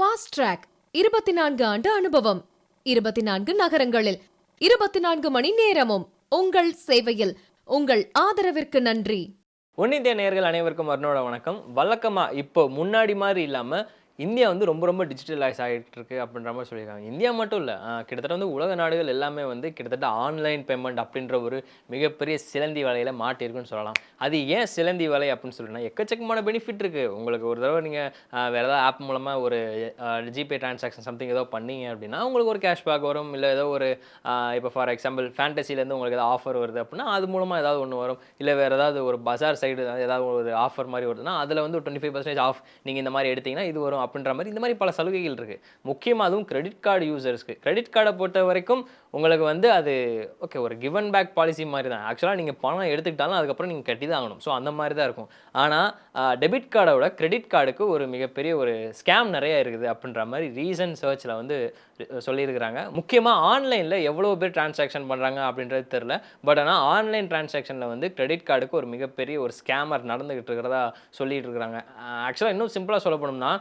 Fast track 24 ஆண்டு அனுபவம், 24 நகரங்களில் 24 மணி நேரமும் உங்கள் சேவையில். உங்கள் ஆதரவிற்கு நன்றி. ஒன்னிந்திய நேயர்கள் அனைவருக்கும் அருணோட வணக்கம். வழக்கமா இப்போ முன்னாடி மாதிரி இல்லாமல் இந்தியா வந்து ரொம்ப ரொம்ப டிஜிட்டலைஸ் ஆகிட்டு இருக்கு அப்படின்ற மாதிரி சொல்லியிருக்காங்க. இந்தியா மட்டும் இல்லை, கிட்டத்தட்ட வந்து உலக நாடுகள் எல்லாமே வந்து கிட்டத்தட்ட ஆன்லைன் பேமெண்ட் அப்படின்ற ஒரு மிகப்பெரிய சிலந்தி வலையில் மாட்டியிருக்குன்னு சொல்லலாம். அது ஏன் சிலந்தி வலை அப்படின்னு சொல்லினா எக்கச்சக்கமான பெனிஃபிட் இருக்குது. உங்களுக்கு ஒரு தடவை நீங்கள் வேறு ஏதாவது ஆப் மூலமாக ஒரு ஜிபே டிரான்சாக்ஷன் சம்திங் ஏதோ பண்ணீங்க அப்படின்னா உங்களுக்கு ஒரு கேஷ்பேக் வரும். இல்லை ஏதோ ஒரு இப்போ ஃபார் எக்ஸாம்பிள் ஃபேண்டசிலேருந்து உங்களுக்கு ஏதாவது ஆஃபர் வருது அப்படின்னா அது மூலமாக ஏதாவது ஒன்று வரும். இல்லை வேறு ஏதாவது ஒரு பஜார் சைடு ஏதாவது ஒரு ஆஃபர் மாதிரி வருதுன்னா அதில் வந்து 25% ஆஃப் நீங்கள் இந்த மாதிரி எடுத்தீங்கன்னா இது வரும் அப்படின்ற மாதிரி இந்த மாதிரி பல சலுகைகள் இருக்குது. முக்கியமாக அதுவும் கிரெடிட் கார்டு யூசர்ஸ்க்கு. கிரெடிட் கார்டை பொறுத்த வரைக்கும் உங்களுக்கு வந்து அது ஓகே ஒரு கிவ் அண்ட் பேக் பாலிசி மாதிரி தான். ஆக்சுவலாக நீங்கள் பணம் எடுத்துக்கிட்டாலும் அதுக்கப்புறம் நீங்கள் கட்டி தான் ஆகணும். ஸோ அந்த மாதிரி தான் இருக்கும். ஆனால் டெபிட் கார்டோட கிரெடிட் கார்டுக்கு ஒரு மிகப்பெரிய ஒரு ஸ்கேம் நிறையா இருக்குது அப்படின்ற மாதிரி ரீசன்ட் சர்ச்சில் வந்து சொல்லியிருக்கிறாங்க. முக்கியமாக ஆன்லைனில் எவ்வளோ பேர் டிரான்சாக்ஷன் பண்ணுறாங்க அப்படின்றது தெரில. பட் ஆனால் ஆன்லைன் டிரான்சாக்ஷனில் வந்து கிரெடிட் கார்டுக்கு ஒரு மிகப்பெரிய ஒரு ஸ்கேமர் நடந்துகிட்டு இருக்கிறதா சொல்லிட்டு இருக்கிறாங்க. ஆக்சுவலாக இன்னும் சிம்பிளாக சொல்ல போனோம்னா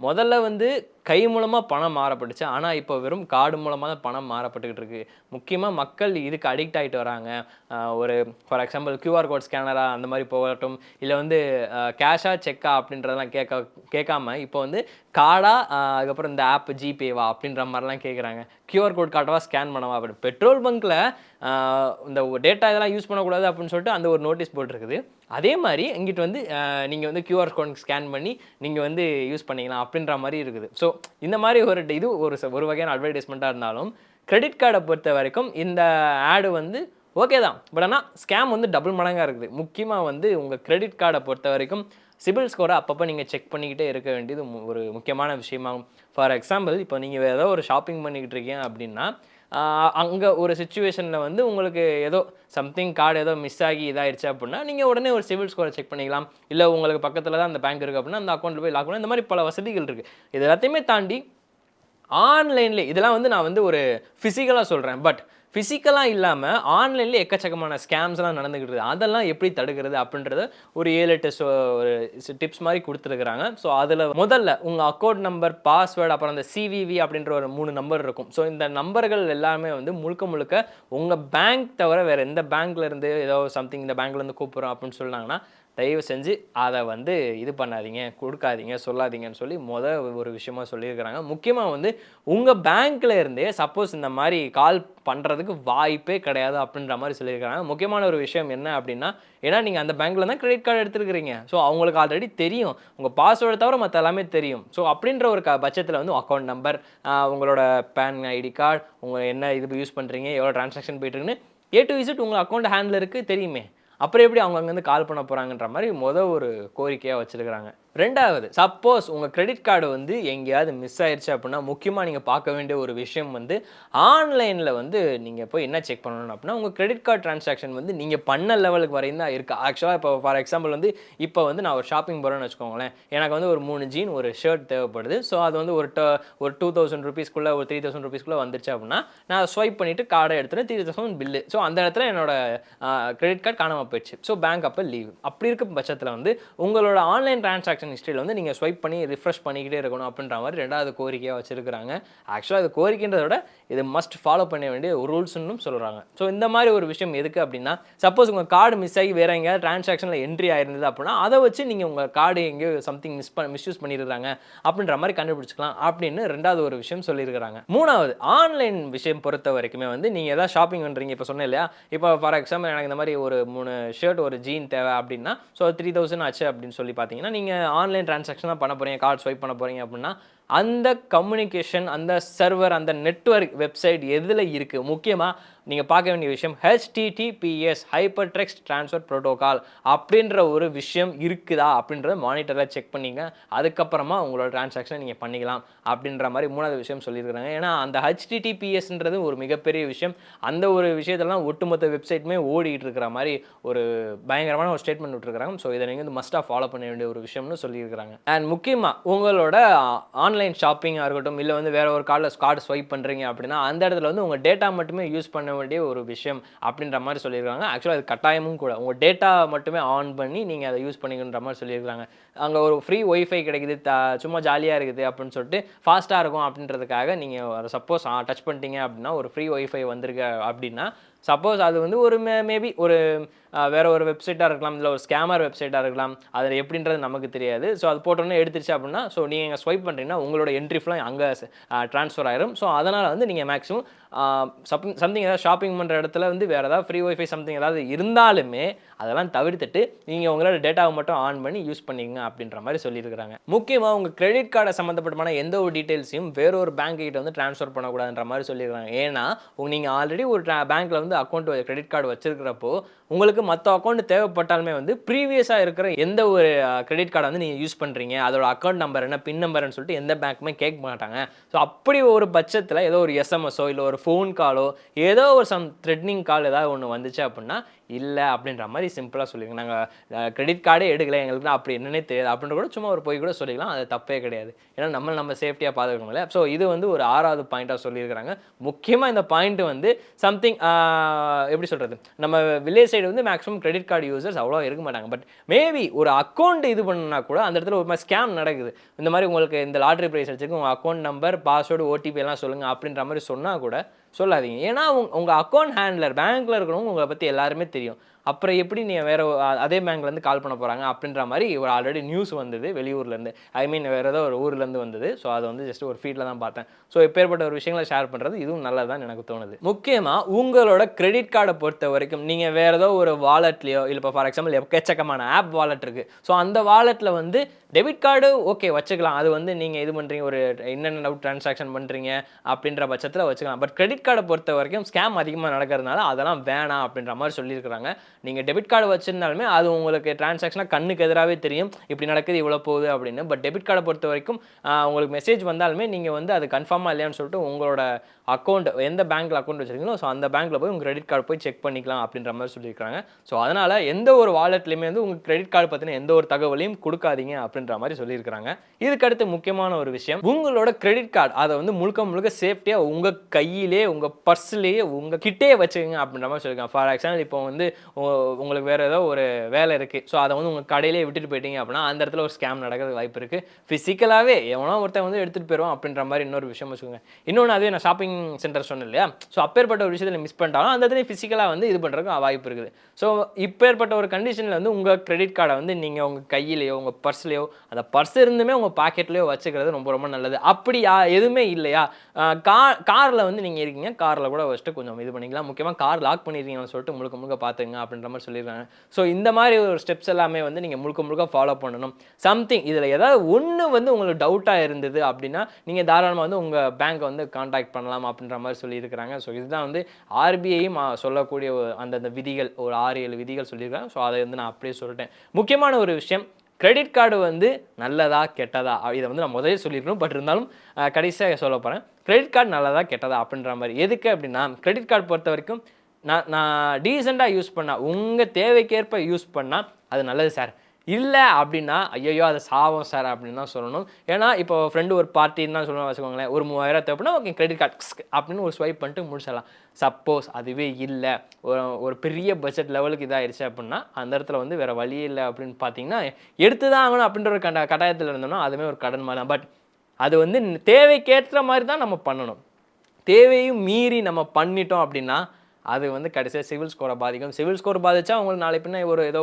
முதல்ல வந்து கை மூலமாக பணம் மாறப்பட்டுச்சு. ஆனால் இப்போ வெறும் கார்டு மூலமாக தான் பணம் மாறப்பட்டுக்கிட்டு இருக்குது. முக்கியமாக மக்கள் இதுக்கு அடிக்ட் ஆகிட்டு வராங்க. ஒரு ஃபார் எக்ஸாம்பிள் QR கோட் ஸ்கேனராக அந்த மாதிரி போகட்டும், இல்லை வந்து கேஷாக செக்கா அப்படின்றதெல்லாம் கேட்காம இப்போ வந்து கார்டா அதுக்கப்புறம் இந்த ஆப் ஜிபேவா அப்படின்ற மாதிரிலாம் கேட்குறாங்க. QR கோட் காட்டவா ஸ்கேன் பண்ணவா அப்படின்னு. பெட்ரோல் பங்க்கில் இந்த டேட்டா இதெல்லாம் யூஸ் பண்ணக்கூடாது அப்படின்னு சொல்லிட்டு அந்த ஒரு நோட்டீஸ் போட்டிருக்குது. அதே மாதிரி இங்கிட்டு வந்து நீங்கள் வந்து QR கோட் ஸ்கேன் பண்ணி நீங்கள் வந்து யூஸ் பண்ணிக்கலாம் அப்படின்ற மாதிரி இருக்குது. ஸோ இந்த மாதிரி இது ஒரு வகையான அட்வர்டைஸ்மெண்ட்டாக இருந்தாலும் கிரெடிட் கார்டை பொறுத்த வரைக்கும் இந்த ஆடு வந்து ஓகே தான். பட் ஆனால் ஸ்கேம் வந்து டபுள் மடங்காக இருக்குது. முக்கியமாக வந்து உங்கள் கிரெடிட் கார்டை பொறுத்த வரைக்கும் சிபில் ஸ்கோரை அப்பப்போ நீங்கள் செக் பண்ணிக்கிட்டே இருக்க வேண்டியது ஒரு முக்கியமான விஷயமாகும். ஃபார் எக்ஸாம்பிள் இப்போ நீங்கள் ஏதோ ஒரு ஷாப்பிங் பண்ணிக்கிட்டு இருக்கீங்க அப்படின்னா அங்கே ஒரு சுச்சுவேஷனில் வந்து உங்களுக்கு ஏதோ சம்திங் கார்டு ஏதோ மிஸ் ஆகி இதாகிடுச்சு அப்படின்னா நீங்கள் உடனே ஒரு சிவில் ஸ்கோரை செக் பண்ணிக்கலாம். இல்லை உங்களுக்கு பக்கத்தில் தான் அந்த பேங்க் இருக்குது அப்படின்னா அந்த அக்கௌண்ட்டில் போய் லாக் பண்ணலாம். இந்த மாதிரி பல வசதிகள் இருக்குது. இது எல்லாத்தையுமே தாண்டி ஆன்லைன்லேயே இதெல்லாம் வந்து நான் வந்து ஒரு ஃபிசிக்கலாக சொல்கிறேன். பட் ஃபிசிக்கலாக இல்லாமல் ஆன்லைன்லேயே எக்கச்சக்கமான ஸ்கேம்ஸ்லாம் நடந்துக்கிட்டு இருக்குது. அதெல்லாம் எப்படி தடுக்கிறது அப்படின்றத ஒரு 7-8 ஒரு டிப்ஸ் மாதிரி கொடுத்துருக்குறாங்க. ஸோ அதில் முதல்ல உங்கள் அக்கௌண்ட் நம்பர், பாஸ்வேர்டு, அப்புறம் அந்த CVV அப்படின்ற ஒரு 3 நம்பர் இருக்கும். ஸோ இந்த நம்பர்கள் எல்லாமே வந்து முழுக்க உங்கள் பேங்க் தவிர வேறு எந்த பேங்க்லேருந்து ஏதோ சம்திங் இந்த பேங்க்லேருந்து கூப்பிட்றோம் அப்படின்னு சொன்னாங்கன்னா தயவு செஞ்சு அதை வந்து இது பண்ணாதீங்க, கொடுக்காதீங்க, சொல்லாதீங்கன்னு சொல்லி ஒரு விஷயமா சொல்லியிருக்கிறாங்க. முக்கியமாக வந்து உங்கள் பேங்க்கில் இருந்தே சப்போஸ் இந்த மாதிரி கால் பண்ணுறதுக்கு வாய்ப்பே கிடையாது அப்படின்ற மாதிரி சொல்லியிருக்கிறாங்க. முக்கியமான ஒரு விஷயம் என்ன அப்படின்னா, ஏன்னா நீங்கள் அந்த பேங்க்கில் தான் கிரெடிட் கார்டு எடுத்துருக்கிறீங்க. ஸோ அவங்களுக்கு ஆல்ரெடி தெரியும், உங்கள் பாஸ்வேர்டை தவிர மற்ற எல்லாமே தெரியும். ஸோ அப்படின்ற ஒரு பட்சத்தில் வந்து அக்கௌண்ட் நம்பர், உங்களோட பேன் ஐடி கார்டு, உங்கள் என்ன இது யூஸ் பண்ணுறீங்க, எவ்வளோ டிரான்சாக்ஷன் போயிட்டுருக்குன்னு A to Z உங்கள் அக்கௌண்ட் ஹேண்ட்லருக்கு தெரியுமே. அப்புறம் எப்படி அவங்க அங்கேருந்து கால் பண்ண போகிறாங்கன்ற மாதிரி ஒரு கோரிக்கையாக வச்சுருக்கிறாங்க. ரெண்டாவது, சப்போஸ் உங்கள் கிரெடிட் கார்டு வந்து எங்கேயாவது மிஸ் ஆயிடுச்சு அப்படின்னா முக்கியமாக நீங்கள் பார்க்க வேண்டிய ஒரு விஷயம் வந்து ஆன்லைனில் வந்து நீங்கள் போய் என்ன செக் பண்ணணும் அப்படின்னா உங்கள் கிரெடிட் கார்டு டிரான்சாக்ஷன் வந்து நீங்கள் பண்ண லெவலுக்கு வரையும் தான் இருக்குது. ஆக்சுவலாக இப்போ ஃபார் எக்ஸாம்பிள் வந்து இப்போ வந்து நான் ஒரு ஷாப்பிங் போகிறேன்னு வச்சுக்கோங்களேன். எனக்கு வந்து ஒரு 3 ஜீன் ஒரு ஷர்ட் தேவைப்படுது. ஸோ அது வந்து ஒரு 2000 ருபீஸ்க்குள்ளே ஒரு 3000 ருபீஸ்க்குள்ளே வந்துருச்சு அப்படின்னா நான் ஸ்வைப் பண்ணிவிட்டு கார்டை எடுத்துகிட்டு 3000 பில்லு. ஸோ அந்த இடத்துல என்னோட கிரெடிட் கார்டு காணாமல் போயிடுச்சு. ஸோ பேங்க் அப்போ லீவ். அப்படி இருக்க பட்சத்தில் வந்து உங்களோட ஆன்லைன் டிரான்சாக்ஷன் ஹிஸ்ட்ரியில் வந்து நீங்கள் ஸ்வைப் பண்ணி ரிஃப்ரெஷ் பண்ணிக்கிட்டே இருக்கணும் அப்படின்ற மாதிரி ரெண்டாவது கோரிக்கையாக வச்சுருக்கிறாங்க. ஆக்சுவலாக இது கோரிக்கைன்றத விட இது மஸ்ட் ஃபாலோ பண்ண வேண்டிய ஒரு ரூல்ஸ்ன்னு சொல்கிறாங்க. ஸோ இந்த மாதிரி ஒரு விஷயம் எதுக்கு அப்படின்னா சப்போஸ் உங்கள் கார்டு மிஸ் ஆகி வேறு எங்கேயாவது டிரான்சாக்ஷனில் என்ட்ரி ஆயிருந்தது அப்படின்னா அதை வச்சு நீங்கள் உங்கள் கார்டு எங்கேயோ சம்திங் மிஸ்யூஸ் பண்ணிடுறாங்க அப்படின்ற மாதிரி கண்டுபிடிச்சிக்கலாம் அப்படின்னு ரெண்டாவது ஒரு விஷயம் சொல்லியிருக்கிறாங்க. மூணாவது, ஆன்லைன் விஷயம் பொறுத்த வரைக்குமே வந்து நீங்கள் எதாவது ஷாப்பிங் பண்ணுறீங்க. இப்போ சொன்னேன் இல்லையா, இப்போ ஃபார் எக்ஸாம்பிள் எனக்கு இந்த மாதிரி ஒரு 3 ஷர்ட் ஒரு ஜீன் தேவை அப்படின்னா ஸோ 3000 ஆச்சு அப்படின்னு சொல்லி பார்த்தீங்கன்னா நீங்கள் ஆன்லைன் டிரான்சாக்ஷன் தான் பண்ண போகிறீங்க, கார்டு ஸ்வைப் பண்ண போகிறீங்க அப்படின்னா அந்த கம்யூனிகேஷன், அந்த சர்வர், அந்த நெட்வொர்க் வெப்சைட் எதில் இருக்குது, முக்கியமாக நீங்கள் பார்க்க வேண்டிய விஷயம் HTTPS hyper text transfer protocol அப்படின்ற ஒரு விஷயம் இருக்குதா அப்படின்றத மானிட்டரில் செக் பண்ணிங்க. அதுக்கப்புறமா உங்களோட டிரான்சாக்ஷனை நீங்கள் பண்ணிக்கலாம் அப்படின்ற மாதிரி மூணாவது விஷயம் சொல்லியிருக்கிறாங்க. ஏன்னா அந்த HTTPSன்றது ஒரு மிகப்பெரிய விஷயம். அந்த ஒரு விஷயத்தெல்லாம் ஒட்டுமொத்த வெப்சைட்டுமே ஓடிட்டு இருக்கிற மாதிரி ஒரு பயங்கரமான ஒரு ஸ்டேட்மெண்ட் விட்டுருக்காங்க. ஸோ இதை நீங்கள் வந்து மஸ்ட்டாக ஃபாலோ பண்ண வேண்டிய ஒரு விஷயம்னு சொல்லியிருக்கிறாங்க. அண்ட் முக்கியமாக உங்களோட ஆன்லைன் ஆன்லைன் ஷாப்பிங்காக இருக்கட்டும், இல்லை வந்து வேற ஒரு கார்டு ஸ்வைப் பண்ணுறீங்க அப்படின்னா அந்த இடத்துல வந்து உங்கள் டேட்டா மட்டுமே யூஸ் பண்ண வேண்டிய ஒரு விஷயம் அப்படின்ற மாதிரி சொல்லியிருக்காங்க. ஆக்சுவலாக அது கட்டாயமும் கூட. உங்கள் டேட்டா மட்டுமே ஆன் பண்ணி நீங்கள் அதை யூஸ் பண்ணிக்கணுன்ற மாதிரி சொல்லியிருக்காங்க. அங்கே ஒரு ஃப்ரீ ஒய்ஃபை கிடைக்குது, சும்மா ஜாலியாக இருக்குது அப்படின்னு சொல்லிட்டு ஃபாஸ்ட்டாக இருக்கும் அப்படின்றதுக்காக நீங்கள் சப்போஸ் டச் பண்ணிட்டீங்க அப்படின்னா ஒரு ஃப்ரீ ஒய்ஃபை வந்திருக்கு அப்படின்னா, சப்போஸ் அது வந்து ஒரு மேபி ஒரு வேற ஒரு வெப்சைட்டாக இருக்கலாம், இல்லை ஒரு ஸ்கேமர் வெப்சைட்டாக இருக்கலாம். அதில் எப்படின்றது நமக்கு தெரியாது. ஸோ அது போட்டோன்னே எடுத்துருச்சு அப்படின்னா, ஸோ நீங்கள் ஸ்வைப் பண்ணுறீங்கன்னா உங்களோட என்ட்ரி ஃபுல்லாக அங்கே ட்ரான்ஸ்ஃபர் ஆயிரும். ஸோ அதனால் வந்து நீங்கள் மேக்ஸிமம் சம்திங் ஏதாவது ஷாப்பிங் பண்ணுற இடத்துல வந்து வேறு ஏதாவது ஃப்ரீ ஒய்ஃபை சம்திங் ஏதாவது இருந்தாலுமே அதெல்லாம் தவிர்த்துட்டு நீங்கள் உங்களோட டேட்டாவை மட்டும் ஆன் பண்ணி யூஸ் பண்ணிக்கங்க அப்படின்ற மாதிரி சொல்லியிருக்கிறாங்க. முக்கியமாக உங்கள் கிரெடிட் கார்டை சம்மந்தப்பட்டமான எந்த ஒரு டீட்டெயில்ஸையும் வேற ஒரு பேங்க் கிட்ட வந்து ட்ரான்ஸ்ஃபர் பண்ணக்கூடாதுன்ற மாதிரி சொல்லியிருக்காங்க. ஏன்னா நீங்கள் ஆல்ரெடி ஒரு பேங்க்கில் வந்து அக்கௌண்ட் கிரெடிட் கார்டு வச்சிருக்கிறப்போ உங்களுக்கு மற்ற அக்கௌண்ட் தேவைப்பட்டாலுமே வந்து ப்ரீவியஸாக இருக்கிற எந்த ஒரு கிரெடிட் கார்டை வந்து நீங்கள் யூஸ் பண்ணுறீங்க, அதோட அக்கௌண்ட் நம்பர் என்ன, பின் நம்பர்னு சொல்லிட்டு எந்த பேங்க்குமே கேட்க மாட்டாங்க. ஸோ அப்படி ஒரு பட்சத்தில் ஏதோ ஒரு எஸ்எம்எஸோ இல்லை ஒரு ஃபோன் காலோ ஏதோ ஒரு த்ரெட்னிங் கால் ஏதாவது ஒன்று வந்துச்சு அப்படின்னா இல்லை அப்படின்ற மாதிரி சிம்பிளாக சொல்லிடுங்க. நாங்கள் கிரெடிட் கார்டே எடுக்கல, எங்களுக்கு அப்படி என்னன்னே தெரியாது அப்படின்ற கூட சும்மா ஒரு போய் கூட சொல்லிக்கலாம். அது தப்பே கிடையாது. ஏன்னா நம்ம சேஃப்டியாக பார்த்துக்கணும் இல்லையா? ஸோ இது வந்து ஒரு 6வது பாயிண்ட்டாக சொல்லியிருக்கிறாங்க. முக்கியமாக இந்த பாயிண்ட் வந்து சம்திங் எப்படி சொல்கிறது, நம்ம வில்லேஜ் சைடு வந்து மேக்ஸிமம் கிரெடிட் கார்டு யூசர்ஸ் அவ்வளோ இருக்க மாட்டாங்க. பட் மேபி ஒரு அக்கௌண்ட் இது பண்ணா கூட அந்த இடத்துல ஒரு மாதிரி ஸ்கேம் நடக்குது. இந்த மாதிரி உங்களுக்கு இந்த லாட்ரி ப்ரைஸ் அடிச்சிருக்கு, உங்கள் அக்கௌண்ட் நம்பர், பாஸ்வேர்டு, ஓடிபி எல்லாம் சொல்லுங்கள் அப்படின்ற மாதிரி சொன்னால் கூட சொல்லாதீங்க. ஏன்னா உங்கள் அக்கௌண்ட் ஹேண்ட்லர் பேங்க்கில் இருக்கிறவங்க உங்களை பற்றி எல்லாருமே தெரியும். அப்புறம் எப்படி நீங்கள் வேறு அதே பேங்க்லேருந்து கால் பண்ண போகிறாங்க அப்படின்ற மாதிரி ஒரு ஆல்ரெடி நியூஸ் வந்தது வெளியூர்லேருந்து, ஐ மீன் வேறு ஏதோ ஒரு ஊர்லேருந்து வந்தது. ஸோ அது வந்து ஜஸ்ட் ஒரு ஃபீல்டில் தான் பார்த்தேன். ஸோ இப்பேற்பட்ட ஒரு விஷயங்களை ஷேர் பண்ணுறது இதுவும் நல்லதான் எனக்கு தோணுது. முக்கியமாக உங்களோட கிரெடிட் கார்டை பொறுத்த வரைக்கும் நீங்கள் வேறு ஏதோ ஒரு வாலெட்லையோ இல்லை இப்போ ஃபார் எக்ஸாம்பிள் எக்கச்சக்கமான ஆப் வாலெட் இருக்குது. ஸோ அந்த வாலெட்டில் வந்து டெபிட் கார்டு ஓகே வச்சுக்கலாம். அது வந்து நீங்கள் இது பண்ணுறீங்க, ஒரு இன் அண்ட் அவுட் ட்ரான்சாக்ஷன் பண்ணுறீங்க அப்படின்ற பட்சத்தில் வச்சுக்கலாம். பட் கிரெடிட் கார்டை பொறுத்த வரைக்கும் ஸ்கேம் அதிகமாக நடக்கிறதுனால அதெல்லாம் வேணாம் அப்படின்ற மாதிரி சொல்லியிருக்கிறாங்க. நீங்கள் டெபிட் கார்டு வச்சிருந்தாலுமே அது உங்களுக்கு டிரான்சாக்ஷனாக கண்ணுக்கு எதிராகவே தெரியும், இப்படி நடக்குது இவ்வளோ போகுது அப்படின்னு. பட் டெபிட் கார்டை பொறுத்த வரைக்கும் உங்களுக்கு மெசேஜ் வந்தாலுமே நீங்கள் வந்து அது கன்ஃபார்மாக இல்லையான்னு சொல்லிட்டு உங்களோட அக்கௌண்ட் எந்த பேங்க்கில் அக்கௌண்ட் வச்சுருக்கீங்களோ ஸோ அந்த பேங்க்கில் போய் உங்கள் கிரெடிட் கார்டு போய் செக் பண்ணிக்கலாம் அப்படின்ற மாதிரி சொல்லியிருக்காங்க. ஸோ அதனால் எந்த ஒரு வாலெட்லையுமே வந்து உங்கள் கிரெடிட் கார்டு பற்றின எந்த ஒரு தகவலையும் கொடுக்காதீங்க அப்படின்ற மாதிரி சொல்லியிருக்காங்க. இதுக்கடுத்து முக்கியமான ஒரு விஷயம், உங்களோட கிரெடிட் கார்டு அதை வந்து முழுக்க சேஃப்டியாக உங்கள் கையிலே உங்கள் பர்ஸ்லேயே உங்கள் கிட்டே வச்சுக்கோங்க அப்படின்ற மாதிரி சொல்லியிருக்காங்க. ஃபார் எக்ஸாம்பிள் இப்போ வந்து உங்களுக்கு வேறு ஏதோ ஒரு வேலை இருக்குது, ஸோ அதை வந்து உங்கள் கடையிலே விட்டுட்டு போயிட்டீங்க அப்படின்னா அந்த இடத்துல ஒரு ஸ்கேம் நடக்கிறது வாய்ப்பு இருக்குது. ஃபிசிக்கலாகவே எவனோ ஒருத்தன் வந்து எடுத்துகிட்டு போயிடுவோம் அப்படின்ற மாதிரி இன்னொரு விஷயம் வச்சுக்கோங்க. இன்னொன்று அதுவே நான் ஷாப்பிங் சென்டர் சொன்னேன் இல்லையா, ஸோ அப்பேற்பட்ட ஒரு விஷயத்தில் மிஸ் பண்ணிட்டாலும் அந்த இடத்துல ஃபிசிக்கலாக வந்து இது பண்ணுறதுக்கு வாய்ப்பு இருக்குது. ஸோ இப்பேற்பட்ட ஒரு கண்டிஷனில் வந்து உங்கள் கிரெடிட் கார்டை வந்து நீங்கள் உங்கள் கையிலையோ உங்கள் பர்ஸ்லையோ, அந்த பர்ஸ் இருந்துமே உங்கள் பாக்கெட்லேயோ வச்சுக்கிறது ரொம்ப நல்லது. அப்படி எதுவுமே இல்லையா, காரில் வந்து நீங்கள் இருக்கீங்க, காரில் கூட வச்சுட்டு கொஞ்சம் இது பண்ணிக்கலாம். முக்கியமாக கார் லாக் பண்ணிடுறீங்கன்னு சொல்லிட்டு முழுக்க பார்த்துங்க அப்படின்ற மாதிரி சொல்லியிருக்காங்க. ஸோ இந்த மாதிரி ஒரு ஸ்டெப்ஸ் எல்லாமே வந்து நீங்கள் முழுக்க ஃபாலோ பண்ணணும். சம்திங் இதில் ஏதாவது ஒன்று வந்து உங்களுக்கு டவுட்டாக இருந்தது அப்படின்னா நீங்கள் தாராளமாக வந்து உங்கள் பேங்க்கை வந்து கான்டாக்ட் பண்ணலாம் அப்படின்ற மாதிரி சொல்லியிருக்கிறாங்க. ஸோ இதுதான் வந்து ஆர்பிஐயும் சொல்லக்கூடிய அந்தந்த விதிகள், ஒரு 6-7 விதிகள் சொல்லியிருக்காங்க. ஸோ அதை வந்து நான் அப்படியே சொல்லிட்டேன். முக்கியமான ஒரு விஷயம், கிரெடிட் கார்டு வந்து நல்லதா கெட்டதா, இதை வந்து நான் முதலே சொல்லியிருக்கணும். பட் இருந்தாலும் கடைசியாக சொல்ல போகிறேன். கிரெடிட் கார்டு நல்லதா கெட்டதா அப்படின்ற மாதிரி. எதுக்கு அப்படின்னா கிரெடிட் கார்டு பொறுத்த வரைக்கும் நான் டீசெண்டாக யூஸ் பண்ணால், உங்கள் தேவைக்கேற்ப யூஸ் பண்ணால் அது நல்லது சார். இல்லை அப்படின்னா ஐயோ அதை சாவோம் சார் அப்படின்னு தான் சொல்லணும். ஏன்னா இப்போ ஃப்ரெண்டு ஒரு பார்ட்டின்னு தான் சொல்லணும் வச்சுக்கோங்களேன், ஒரு 3000 தேவைப்படினா ஓகே கிரெடிட் கார்டு அப்படின்னு ஒரு ஸ்வைப் பண்ணிட்டு முடிச்சிடலாம். சப்போஸ் அதுவே இல்லை, ஒரு பெரிய பட்ஜெட் லெவலுக்கு இதாகிடுச்சு அப்படின்னா அந்த இடத்துல வந்து வேறு வழி இல்லை அப்படின்னு பார்த்தீங்கன்னா எடுத்து தான் ஆகணும் அப்படின்ற ஒரு கட்டாயத்தில் இருந்தோம்னா அதுவுமே ஒரு கடன் மாதிரி தான். பட் அது வந்து தேவைக்கேற்ற மாதிரி தான் நம்ம பண்ணணும். தேவையும் மீறி நம்ம பண்ணிட்டோம் அப்படின்னா அது வந்து கடைசியாக சிவில் ஸ்கோரை பாதிக்கும். சிவில் ஸ்கோர் பாதிச்சா உங்களுக்கு நாளை பின்ன ஏதோ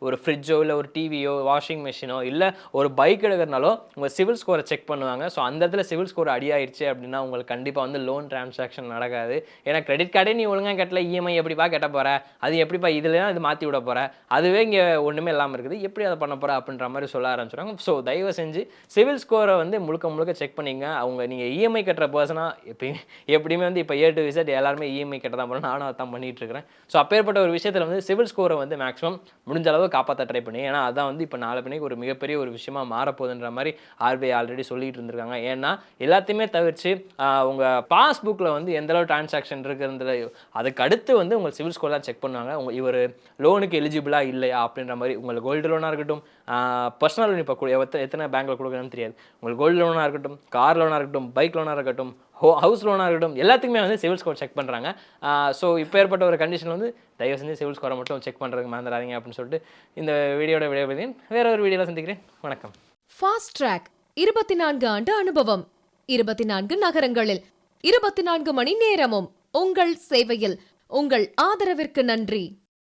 ஒரு ஃப்ரிட்ஜோ இல்லை ஒரு டிவியோ வாஷிங் மிஷினோ இல்லை ஒரு பைக் எடுக்கிறனாலோ உங்கள் சிவில் ஸ்கோரை செக் பண்ணுவாங்க. ஸோ அந்த இடத்துல சிவில் ஸ்கோர் அடியாயிடுச்சு அப்படின்னா உங்களுக்கு கண்டிப்பாக வந்து லோன் டிரான்சாக்ஷன் நடக்காது. ஏன்னா கிரெடிட் கார்டே நீ ஒழுங்காக கட்டல, இஎம்ஐ எப்படிப்பா கட்ட போகிற, அது எப்படிப்பா இதில் தான் இது மாற்றி விட போகிற, அதுவே இங்கே ஒன்றுமே இல்லாமல் இருக்குது, எப்படி அதை பண்ண போகிற அப்படின்ற மாதிரி சொல்ல ஆரம்பிச்சிடுவாங்க. ஸோ தயவு செஞ்சு சிவில் ஸ்கோரை வந்து முழுக்க செக் பண்ணிங்க. நீங்கள் இஎம்ஐ கட்டுற பர்சனாக எப்படியுமே வந்து இப்போ A to Z எல்லாருமே இஎம்ஐ கட்ட தான் போகிறோம், நானும் தான் பண்ணிட்டு இருக்கிறேன். ஸோ அப்பேற்பட்ட ஒரு விஷயத்தில் வந்து சிவில் ஸ்கோரை வந்து மேக்ஸிமம் முடிஞ்ச அளவு காப்பாற்ற ட்ரை பண்ணி, ஏன்னா அதான் வந்து இப்போ நாளை பின்னைக்கு ஒரு மிகப்பெரிய ஒரு விஷயமா மாறப்போகுதுன்ற மாதிரி ஆர்பிஐ ஆல்ரெடி சொல்லிட்டு இருந்திருக்காங்க. ஏன்னா எல்லாத்தையுமே தவிர்த்து உங்கள் பாஸ்புக்கில் வந்து எந்தளவு டிரான்சாக்ஷன் இருக்குறது அதுக்கு அடுத்து வந்து உங்கள் சிவில் ஸ்கோர் தான் செக் பண்ணுவாங்க. இவர் லோனுக்கு எலிஜிபிளாக இல்லையா அப்படின்ற மாதிரி. உங்களுக்கு கோல்டு லோனாக இருக்கட்டும், பர்சனல் லோன் இப்போ எத்தனை பேங்க்கில் கொடுக்கணும்னு தெரியாது. உங்களுக்கு கோல்டு லோனாக இருக்கட்டும், கார் லோனாக இருக்கட்டும், பைக் லோனாக இருக்கட்டும், ஹவுஸ் லோனாக இருக்கட்டும், எல்லாத்துக்குமே வந்து சிவில் ஸ்கோர் செக் பண்ணுறாங்க. ஸோ இப்போ ஏற்பட்ட ஒரு கண்டிஷன் வந்து தயவு செஞ்சு சிவில் ஸ்கோரை மட்டும் செக் பண்ணுறதுக்கு மறந்துடாதீங்க அப்படின்னு சொல்லிட்டு இந்த வீடியோட விடைபெறுகிறேன். வேற ஒரு வீடியோவில் சந்திக்கிறேன். வணக்கம். ஃபாஸ்ட் ட்ராக் 24 ஆண்டு அனுபவம், 24 நகரங்களில், 24 மணி நேரமும் உங்கள் சேவையில். உங்கள் ஆதரவிற்கு நன்றி.